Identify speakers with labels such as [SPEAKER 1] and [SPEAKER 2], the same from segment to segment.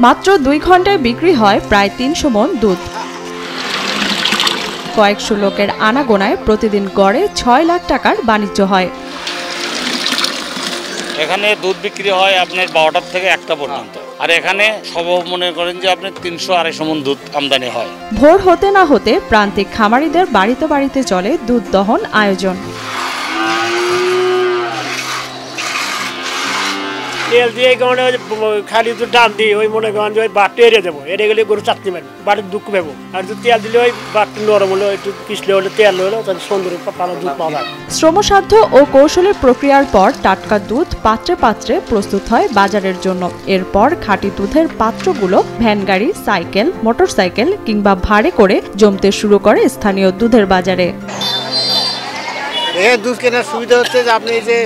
[SPEAKER 1] মাত্র 2 ঘন্টায় বিক্রি হয় প্রায় 300 মণ দুধ। কয়েকশো লোকের আনাগোনায় প্রতিদিন গড়ে 6 লাখ টাকার বাণিজ্য হয়।
[SPEAKER 2] এখানে দুধ বিক্রি হয় আপনার 12টা থেকে 1টা পর্যন্ত, আর এখানে সব মনে করেন যে আপনার 300-250 মণ দুধ আমদানি হয়।
[SPEAKER 1] ভোর হতে না হতে প্রান্তিক খামারিদের বাড়িতে বাড়িতে চলে দুধ দহন আয়োজন।
[SPEAKER 3] তেল দিয়ে খালি দুধ ডাল দিয়ে ওই মনে করেন যে ওই বাটটা এড়িয়ে দেবো, এড়িয়ে গেলে গরু চাটনি মারবে, বাড়ির দুঃখ পাবো। আর যদি তেল দিলে ওই বাটটা নরম হলো, একটু পিছলে হলে তেল হলো, তাহলে সুন্দর পালা দুধ পাওয়া যায়।
[SPEAKER 1] শ্রমসাধ্য ও কৌশলের প্রক্রিয়ার পর টাটকা দুধ পাত্রে পাত্রে প্রস্তুত হয় বাজারের জন্য। এরপর খাঁটি দুধের পাত্রগুলো ভ্যান গাড়ি, সাইকেল, মোটরসাইকেল কিংবা ভাড়ে করে জমতে শুরু করে স্থানীয় দুধের বাজারে।
[SPEAKER 4] দুধ কেনার সুবিধা হচ্ছে যে আপনি এই যে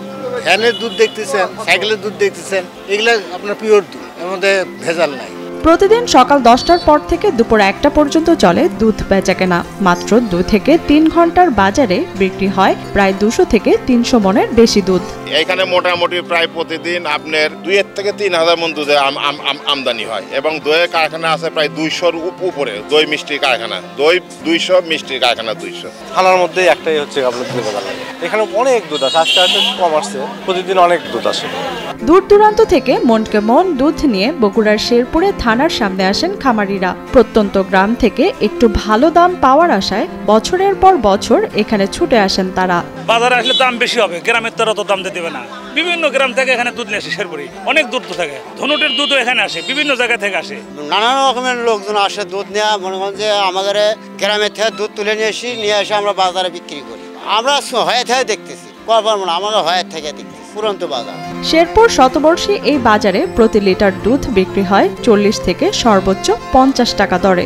[SPEAKER 4] ভ্যানের দুধ দেখতেছেন, সাইকেলের দুধ দেখতেছেন, এগুলো আপনার পিওর দুধ, এর মধ্যে ভেজাল নাই।
[SPEAKER 1] প্রতিদিন সকাল 10টার পর থেকে দুপুর 1টা পর্যন্ত চলে দুধ বেচাকেনা। মাত্র 2 থেকে 3 ঘন্টার বাজারে বিক্রি হয় প্রায় 200 থেকে 300 মণের বেশি দুধ।
[SPEAKER 5] এখানে মোটামুটি প্রায় প্রতিদিন আপনার 2 থেকে 3,000 মণ দুধের আমদানি হয় এবং দইয়ের কারখানা আছে প্রায় 200-র উপরে। দই মিষ্টির কারখানা, দই 200, মিষ্টির কারখানা 200।
[SPEAKER 6] থানার মধ্যে একটাই হচ্ছে আপনার দুধ বাজার। এখানে অনেক দুধ আছে, আজকে আজকে কম আসছে, প্রতিদিন অনেক দুধ আসে।
[SPEAKER 1] দূর দূরান্ত থেকে মনকে মন দুধ নিয়ে বগুড়ার শেরপুরে থানার সামনে আসেন খামারিরা। প্রত্যন্ত গ্রাম থেকে একটু ভালো দাম পাওয়ার আশায় বছরের পর বছর এখানে ছুটে আসেন তারা।
[SPEAKER 2] বাজারে আসলে দাম বেশি হবে, গ্রামের তো অত দাম দিতে হবে না। বিভিন্ন গ্রাম থেকে এখানে দুধ নিয়ে আসে, শেরপুরে অনেক দূর থেকে ধনুটের দুধও এখানে আসে, বিভিন্ন জায়গা থেকে আসে।
[SPEAKER 4] নানা রকমের লোকজন আসে দুধ নেওয়া। মনে করেন যে আমাদের গ্রামের থেকে দুধ তুলে নিয়ে এসে আমরা বাজারে বিক্রি করি। আমরা হয়ে থেকে দেখতেছি, আমাদের হয়ে থেকে দেখতেছি পুরন্ত বাজার।
[SPEAKER 1] শেরপুর শতবর্ষী এই বাজারে প্রতি লিটার দুধ বিক্রি হয় 40 থেকে সর্বোচ্চ 50 টাকা দরে।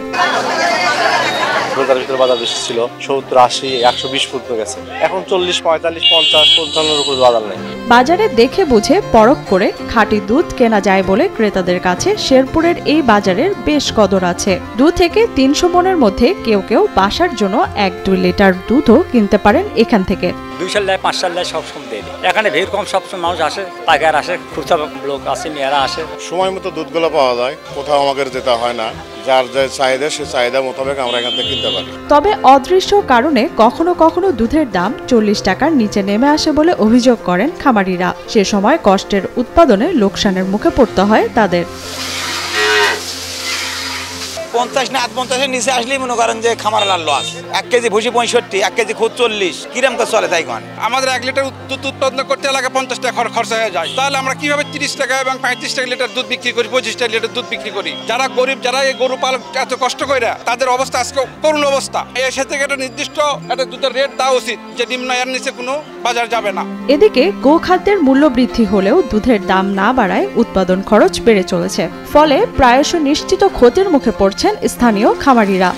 [SPEAKER 6] বাজার বেশি ছিল 70, 80, 120 পর্যন্ত গেছে, এখন 40, 45, 50, 55-এর উপর বাজার নেই।
[SPEAKER 1] বাজারে দেখে বুঝে পরখ করে খাঁটি দুধ কেনা যায় বলে ক্রেতাদের কাছে শেরপুরের এই বাজারের বেশ কদর আছে। 2 থেকে 300 মণের মধ্যে কেউ কেউ বাসার জন্য 1-2 লিটার দুধও কিনতে পারেন এখান থেকে।
[SPEAKER 7] 200 লাই 500 লাই সব সময় দেয়। এখানে ভিড় কম, সব মানুষ আসে, পাইকার আসে, খুচরা লোক আসে, মেয়েরা আসে।
[SPEAKER 5] সময় মতো দুধগুলো পাওয়া যায়, কোথাও আমাদের যেতে হয় না। যার যে চাহিদা সে চাহিদা মোতাবেক আমরা এখান থেকে কিনতে পারি।
[SPEAKER 1] তবে অদৃশ্য কারণে কখনো কখনো দুধের দাম 40 টাকার নিচে নেমে আসে বলে অভিযোগ করেন খামারিরা। সে সময় কষ্টের উৎপাদনে লোকসানের মুখে পড়তে হয় তাদের।
[SPEAKER 8] 50 না 50-এর নিচে আসলেই মনে করেন যে খামার লস। 1 কেজি ভুসি 65, 1 কেজি খুদ 40, কিরম করে চলে তাই কোন?
[SPEAKER 9] আমাদের 1 লিটার দুধ উৎপাদন করতে লাগে 50 টাকা খরচ হয়ে যায়। তাহলে আমরা কিভাবে 30 টাকা এবং 35 টাকা লিটার দুধ বিক্রি করি, 25 টাকা লিটার দুধ বিক্রি করি? যারা গরিব, যারা এই গরু পালন এত কষ্ট করে, তাদের অবস্থা আজকে করুণ অবস্থা। এর সাথে একটা নির্দিষ্ট একটা দুধের রেট দেওয়া উচিত, যে নিম্ন এর নিচে কোনো বাজার যাবে না।
[SPEAKER 1] এদিকে গোখাদ্যের মূল্য বৃদ্ধি হলেও দুধের দাম না বাড়ায় উৎপাদন খরচ বেড়ে চলেছে। ফলে প্রায়শ নিশ্চিত ক্ষতির মুখে পড়ছেন স্থানীয় খামারিরা।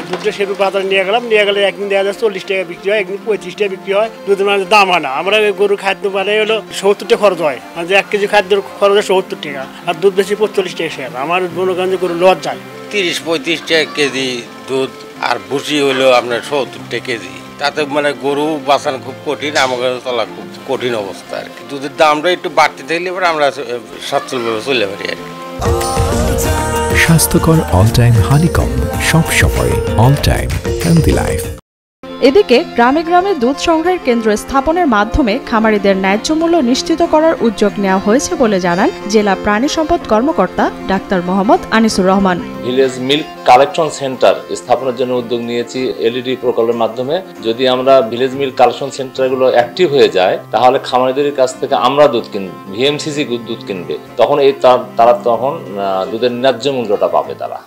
[SPEAKER 3] দুধটা সেরু বাজারে নিয়ে গেলে একদিন দেখা যায় 40 টাকা বিক্রি হয়, একদিন 25 টাকা বিক্রি হয়। দুধের মানে দাম হয় না। আমরা গরুর খাদ্য বানাই হলো 70 টাকা খরচ হয়, মানে 1 কেজি খাদ্যের খরচ হয় 70 টাকা, আর দুধ বেশি 45 টাকা শেয়ার। আমার মনোগঞ্জে গরু লস যায়
[SPEAKER 10] 30-35 টাকা কেজি দুধ, আর ভুসি হইলো আপনার 70 টাকা কেজি। তাতে মানে গরু বাঁচানো খুব কঠিন, আমাদের চলা খুব কঠিন অবস্থা আর কি। দুধের দামটা একটু বাড়তে থাকলে এবার আমরা সচ্ছলভাবে চলে পারি আর কি।
[SPEAKER 11] স্বাস্থ্যকর অল টাইম হানিকম, সব সময় অল টাইম হেলদি লাইফ।
[SPEAKER 1] এদিকে গ্রামে গ্রামে দুধ সংগ্রহের কেন্দ্র স্থাপনের মাধ্যমে খামারিদের ন্যায্য মূল্য নিশ্চিত করার উদ্যোগ নেওয়া হয়েছে বলে জানান জেলা প্রাণী সম্পদ কর্মকর্তা doctor Mohammad Anisur Rahman.
[SPEAKER 12] Village milk collection centre স্থাপনের জন্য উদ্যোগ নিয়েছি এলইডি প্রকল্পের মাধ্যমে। যদি আমরা ভিলেজ মিল্ক কালেকশন সেন্টারগুলো অ্যাক্টিভ হয়ে যায়, তাহলে খামারিদের কাছ থেকে আমরা দুধ কিনব, ভিএমসিসি দুধ কিনবে, তখন তারা তখন দুধের ন্যায্য মূল্যটা পাবে তারা।